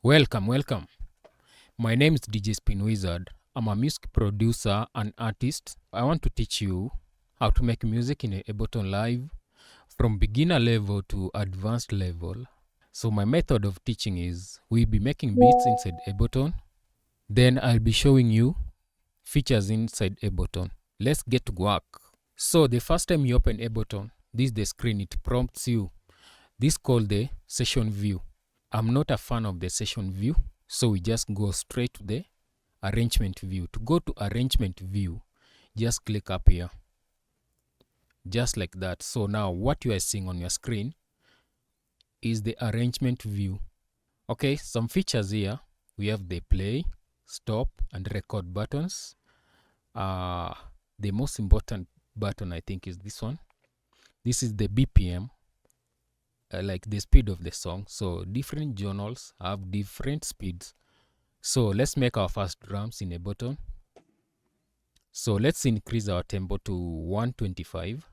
Welcome. My name is DJ Spin Wizard. I'm a music producer and artist. I want to teach you how to make music in Ableton Live from beginner level to advanced level. So my method of teaching is we'll be making beats inside Ableton. Then I'll be showing you features inside Ableton. Let's get to work. So the first time you open Ableton, this is the screen. It prompts you. This is called the session view. I'm not a fan of the session view, so we just go straight to the arrangement view. To go to arrangement view, just click up here, just like that. So now what you are seeing on your screen is the arrangement view. Okay, some features here. We have the play, stop, and record buttons. The most important button, I think, is this one. This is the BPM. Like the speed of the song. So different journals have different speeds. So let's make our first drums in Ableton. So let's increase our tempo to 125.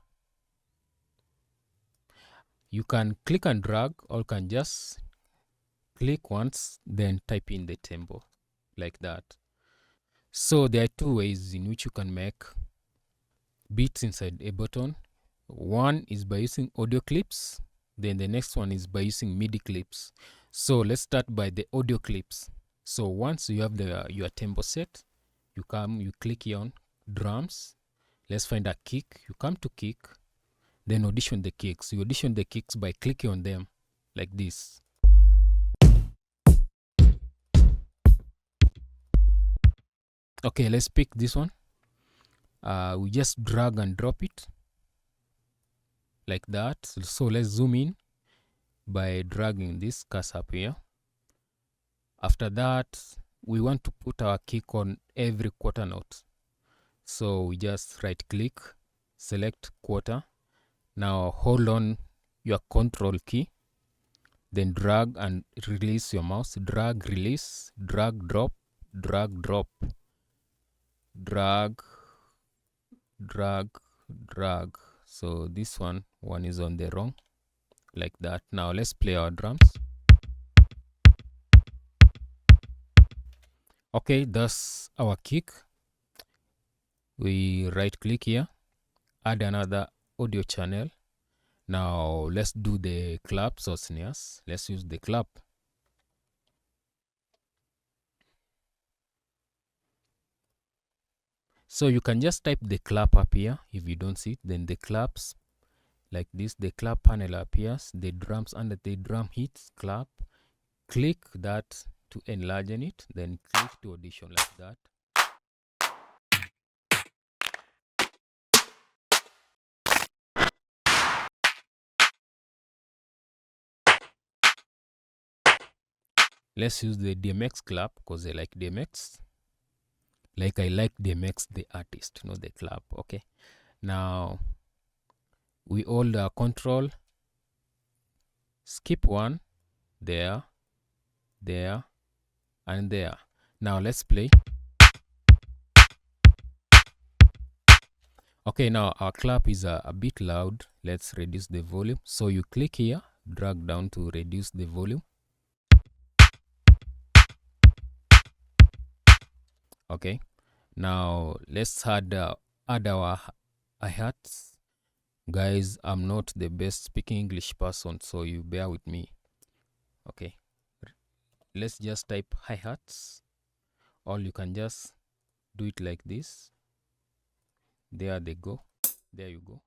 You can click and drag, or can just click once, then type in the tempo like that. So there are two ways in which you can make beats inside Ableton. One is by using audio clips. Then the next one is by using MIDI clips. So let's start by the audio clips. So once you have your tempo set, you click here on drums. Let's find a kick. You come to kick, then audition the kicks. You audition the kicks by clicking on them like this. Okay, let's pick this one. We just drag and drop it like that. So let's zoom in by dragging this cursor up here. After that, we want to put our kick on every quarter note. So we just right click, select quarter. Now hold on your control key, then drag and release your mouse. Drag, release, drag, drop, drag, drop, drag, drag. So this one is on the wrong, like that. Now let's play our drums. Okay, that's our kick. We right click here, add another audio channel. Now let's do the claps or snares. Let's use the clap. So you can just type the clap up here. If you don't see it, then the claps like this, the clap panel appears, the drums under the drum hits, clap, click that to enlarge it, then click to audition like that. Let's use the DMX clap because I like DMX. Like I like DMX the artist, not the clap. Okay. Now we hold our control, skip one, there, and there. Now let's play. Okay, now our clap is a bit loud. Let's reduce the volume. So you click here, drag down to reduce the volume. Okay, now let's add our hi-hats. Guys, I'm not the best speaking English person, so you bear with me. Okay, let's just type hi-hats, or you can just do it like this. There they go. There you go.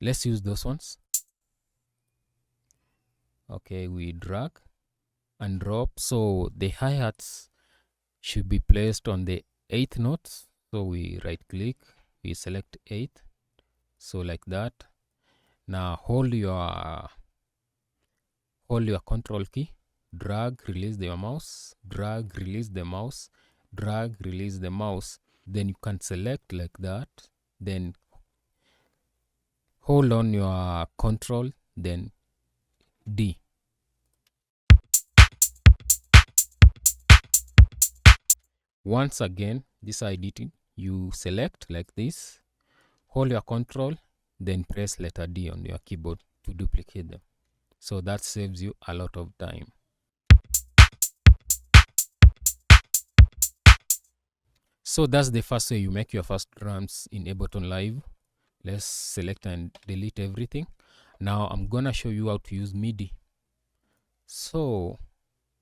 Let's use those ones. Okay, we drag and drop. So the hi-hats should be placed on the 8th note. So we right click, we select 8th. So like that. Now hold your control key, drag, release the mouse, drag, release the mouse, drag, release the mouse. Then you can select like that. Then hold on your control, then D. Once again, this editing, you select like this, hold your control, then press letter D on your keyboard to duplicate them. So that saves you a lot of time. So that's the first way you make your first drums in Ableton Live. Let's select and delete everything. Now I'm gonna show you how to use MIDI. So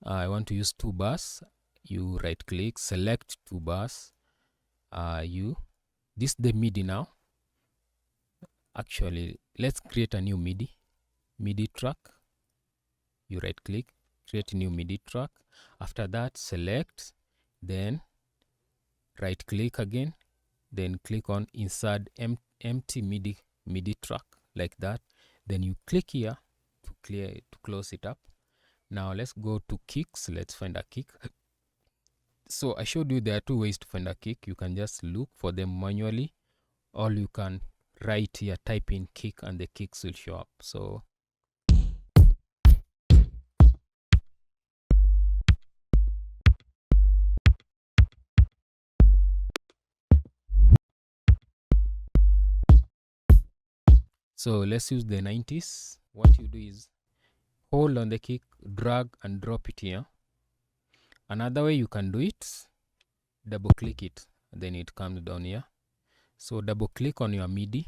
I want to use 2 bars. You right click, select 2 bars. This is the MIDI now. Actually, let's create a new MIDI track. You right click, create a new MIDI track. After that, select, then right click again, then click on insert empty MIDI track, like that. Then you click here to close it up. Now let's go to kicks. Let's find a kick. So I showed you there are 2 ways to find a kick. You can just look for them manually, or you can write here, type in kick, and the kicks will show up. So let's use the 90s. What you do is hold on the kick, drag and drop it here. Another way you can do it, double click it, then it comes down here. So double click on your MIDI.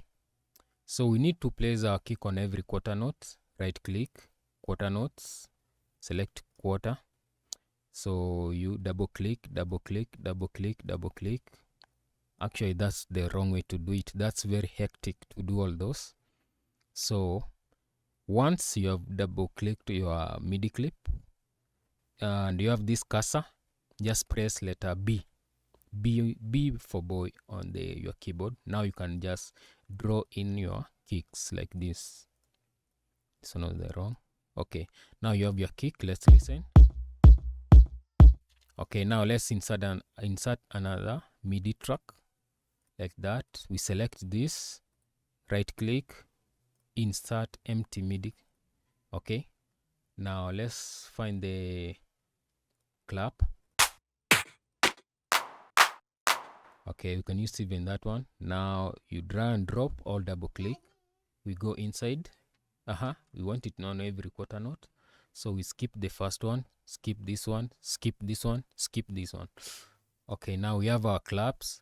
So we need to place our kick on every quarter note. Right click, quarter notes, select quarter. So you double click, double click, double click, double click. Actually, that's the wrong way to do it. That's very hectic to do all those. So once you have double clicked your MIDI clip and you have this cursor, just press letter B for boy on your keyboard. Now you can just draw in your kicks like this. So no, they're wrong. Okay, now you have your kick. Let's listen. Okay, now let's insert another MIDI track like that. We select this, right click, insert empty MIDI. Okay, now let's find the clap. Okay, we can use even that one. Now you drag and drop or double click. We go inside. We want it on every quarter note. So we skip the first one, skip this one, skip this one, skip this one. Okay, now we have our claps.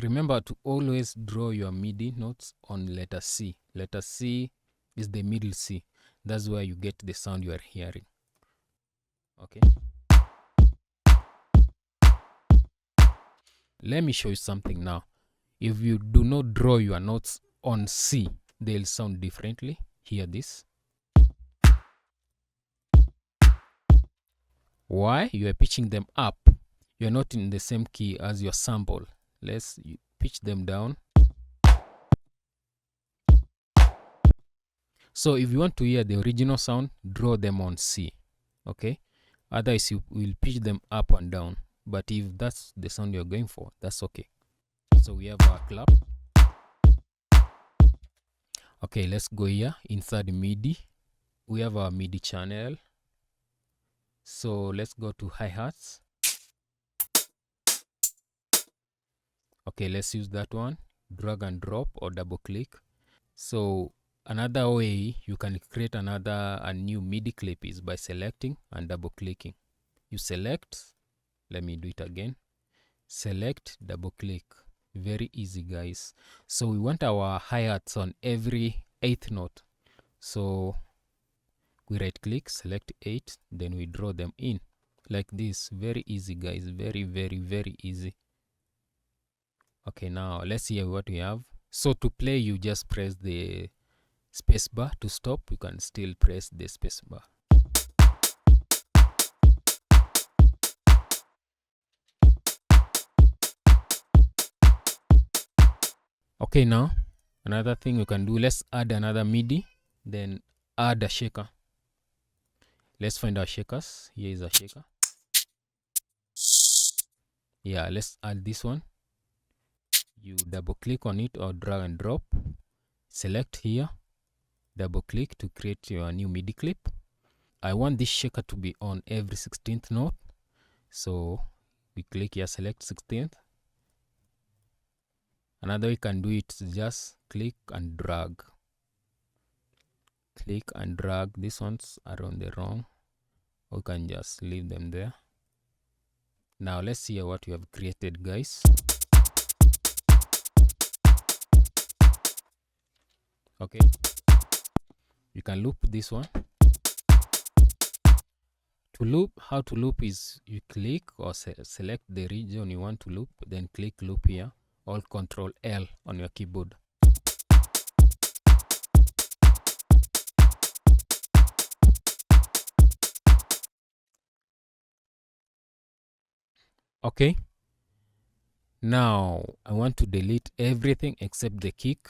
Remember to always draw your MIDI notes on letter C. Letter C is the middle C. That's where you get the sound you are hearing. Okay. Let me show you something now. If you do not draw your notes on C, they'll sound differently. Hear this. Why? You are pitching them up. You're not in the same key as your sample. Let's pitch them down. So if you want to hear the original sound, draw them on C. Okay? Otherwise, you will pitch them up and down. But if that's the sound you're going for, that's okay. So we have our clap. Okay, let's go here. Inside MIDI, we have our MIDI channel. So let's go to hi-hats. Okay, let's use that one. Drag and drop or double click. So another way you can create a new MIDI clip is by selecting and double clicking. You select, let me do it again. Select, double click. Very easy, guys. So we want our hi-hats on every 8th note. So we right click, select 8, then we draw them in like this. Very easy, guys. Very, very, very easy. Okay, now let's see what we have. So to play, you just press the space bar. To stop, you can still press the space bar. Okay, now another thing you can do, let's add another MIDI, then add a shaker. Let's find our shakers. Here is a shaker. Yeah, let's add this one. You double click on it or drag and drop. Select here, double click to create your new MIDI clip. I want this shaker to be on every 16th note. So we click here, select 16th. Another way you can do it is just click and drag. Click and drag. These ones are on the wrong. We can just leave them there. Now let's see what we have created, guys. Okay, you can loop this one. To loop, how to loop is you click or select the region you want to loop, then click loop here, or Control L on your keyboard. Okay, now I want to delete everything except the kick.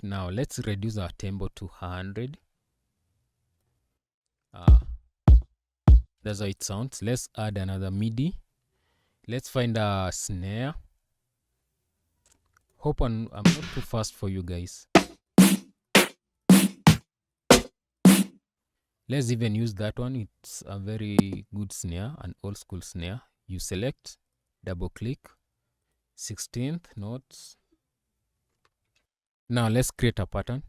Now let's reduce our tempo to 100. That's how it sounds. Let's add another MIDI. Let's find a snare. Hope I'm not too fast for you guys. Let's even use that one. It's a very good snare, an old school snare. You select, double click, 16th notes. Now let's create a pattern.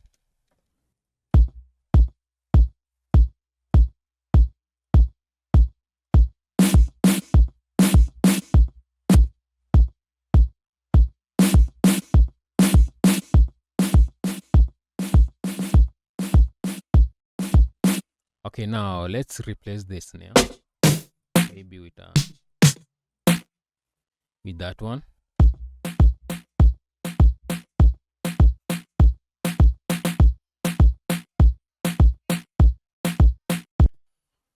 Okay, now let's replace the snare. Maybe with that one.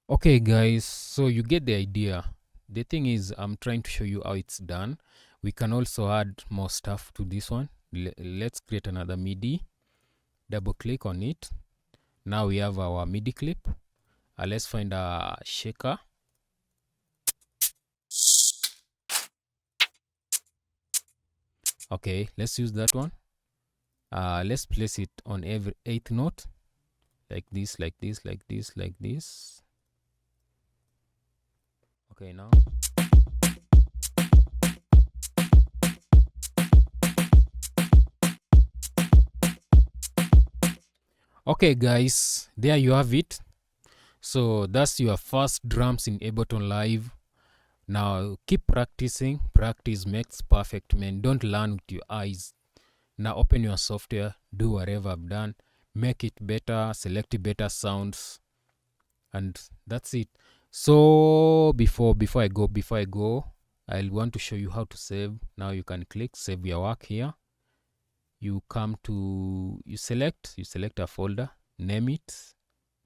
Okay guys, so you get the idea. The thing is, I'm trying to show you how it's done. We can also add more stuff to this one. Let's create another MIDI. Double click on it. Now we have our MIDI clip. Let's find a shaker. Okay, let's use that one. Let's place it on every 8th note, like this, like this, like this, like this. Okay, now. Okay guys, there you have it. So that's your first drums in Ableton Live. Now keep practicing. Practice makes perfect, man. Don't learn with your eyes. Now open your software, do whatever I've done, make it better, select better sounds, and that's it. So before I go, I want to show you how to save. Now you can click save your work here. You come to, you select a folder, name it,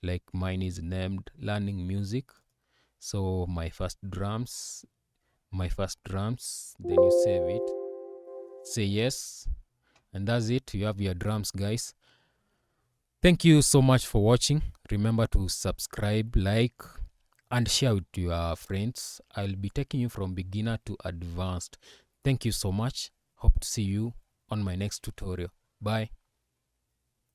like mine is named learning music. So my first drums, then you save it, say yes, and that's it. You have your drums, guys. Thank you so much for watching. Remember to subscribe, like, and share with your friends. I'll be taking you from beginner to advanced. Thank you so much. Hope to see you on my next tutorial. Bye.